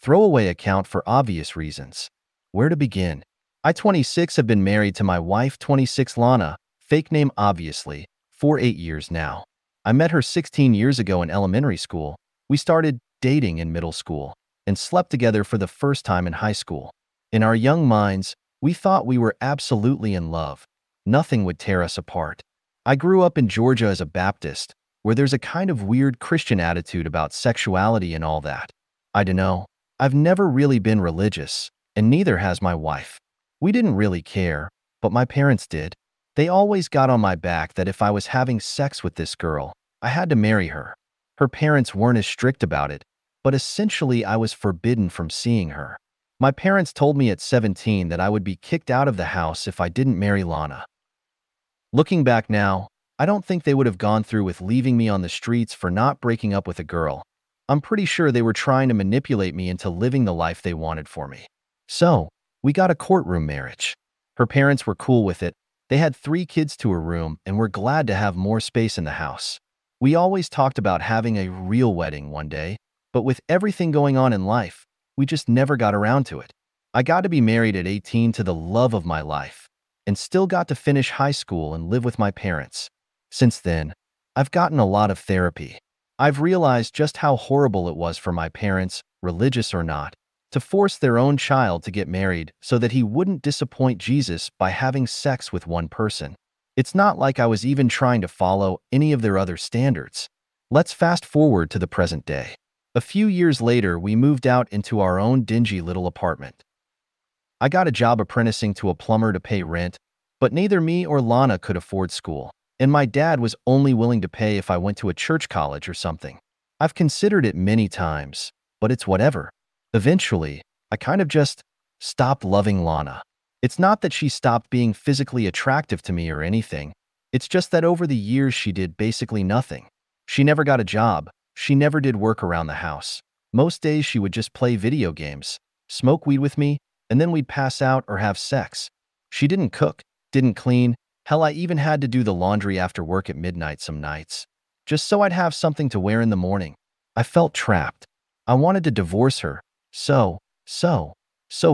Throwaway account for obvious reasons. Where to begin? I, 26, have been married to my wife, 26 Lana, fake name obviously, for 8 years now. I met her 16 years ago in elementary school. We started dating in middle school and slept together for the first time in high school. In our young minds, we thought we were absolutely in love. Nothing would tear us apart. I grew up in Georgia as a Baptist, where there's a kind of weird Christian attitude about sexuality and all that. I dunno. I've never really been religious, and neither has my wife. We didn't really care, but my parents did. They always got on my back that if I was having sex with this girl, I had to marry her. Her parents weren't as strict about it, but essentially I was forbidden from seeing her. My parents told me at 17 that I would be kicked out of the house if I didn't marry Lana. Looking back now, I don't think they would have gone through with leaving me on the streets for not breaking up with a girl. I'm pretty sure they were trying to manipulate me into living the life they wanted for me. So, we got a courtroom marriage. Her parents were cool with it. They had 3 kids to a room and were glad to have more space in the house. We always talked about having a real wedding one day, but with everything going on in life, we just never got around to it. I got to be married at 18 to the love of my life, and still got to finish high school and live with my parents. Since then, I've gotten a lot of therapy. I've realized just how horrible it was for my parents, religious or not, to force their own child to get married so that he wouldn't disappoint Jesus by having sex with one person. It's not like I was even trying to follow any of their other standards. Let's fast forward to the present day. A few years later, we moved out into our own dingy little apartment. I got a job apprenticing to a plumber to pay rent, but neither me or Lana could afford school, and my dad was only willing to pay if I went to a church college or something. I've considered it many times, but it's whatever. Eventually, I kind of just stopped loving Lana. It's not that she stopped being physically attractive to me or anything. It's just that over the years she did basically nothing. She never got a job. She never did work around the house. Most days she would just play video games, smoke weed with me, and then we'd pass out or have sex. She didn't cook, didn't clean. Hell, I even had to do the laundry after work at midnight some nights, just so I'd have something to wear in the morning. I felt trapped. I wanted to divorce her so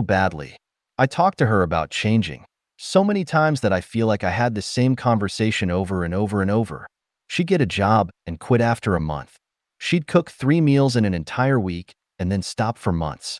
badly. I talked to her about changing so many times that I feel like I had the same conversation over and over and over. She'd get a job and quit after a month. She'd cook 3 meals in an entire week and then stop for months.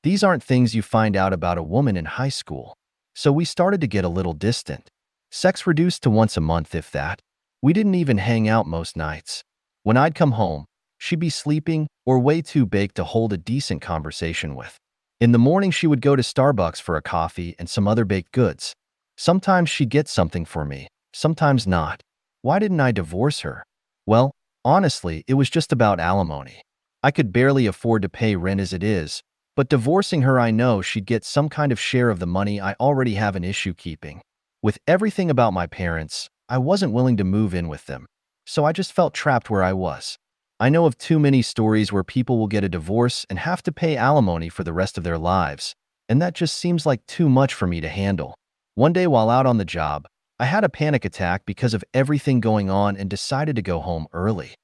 These aren't things you find out about a woman in high school. So we started to get a little distant. Sex reduced to once a month, if that. We didn't even hang out most nights. When I'd come home, she'd be sleeping or way too baked to hold a decent conversation with. In the morning, she would go to Starbucks for a coffee and some other baked goods. Sometimes she'd get something for me, sometimes not. Why didn't I divorce her? Well, honestly, it was just about alimony. I could barely afford to pay rent as it is, but divorcing her, I know she'd get some kind of share of the money I already have an issue keeping. With everything about my parents, I wasn't willing to move in with them, so I just felt trapped where I was. I know of too many stories where people will get a divorce and have to pay alimony for the rest of their lives, and that just seems like too much for me to handle. One day while out on the job, I had a panic attack because of everything going on and decided to go home early.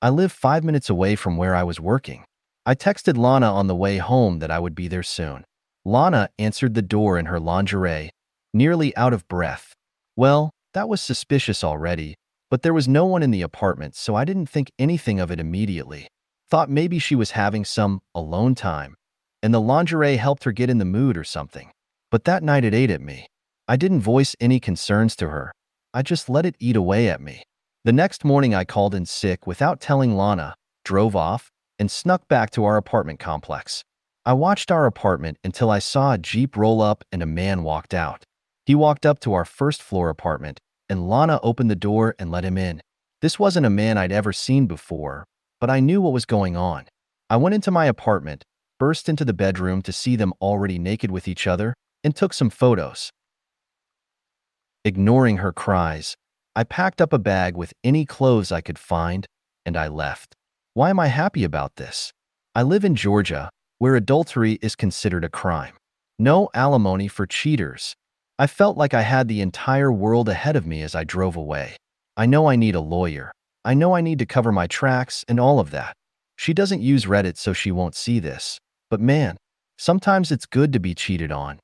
I live 5 minutes away from where I was working. I texted Lana on the way home that I would be there soon. Lana answered the door in her lingerie, nearly out of breath. Well, that was suspicious already, but there was no one in the apartment, so I didn't think anything of it immediately. Thought maybe she was having some alone time, and the lingerie helped her get in the mood or something. But that night it ate at me. I didn't voice any concerns to her. I just let it eat away at me. The next morning I called in sick without telling Lana, drove off, and snuck back to our apartment complex. I watched our apartment until I saw a Jeep roll up and a man walked out. He walked up to our first floor apartment, and Lana opened the door and let him in. This wasn't a man I'd ever seen before, but I knew what was going on. I went into my apartment, burst into the bedroom to see them already naked with each other, and took some photos. Ignoring her cries, I packed up a bag with any clothes I could find, and I left. Why am I happy about this? I live in Georgia, where adultery is considered a crime. No alimony for cheaters. I felt like I had the entire world ahead of me as I drove away. I know I need a lawyer. I know I need to cover my tracks and all of that. She doesn't use Reddit so she won't see this. But man, sometimes it's good to be cheated on.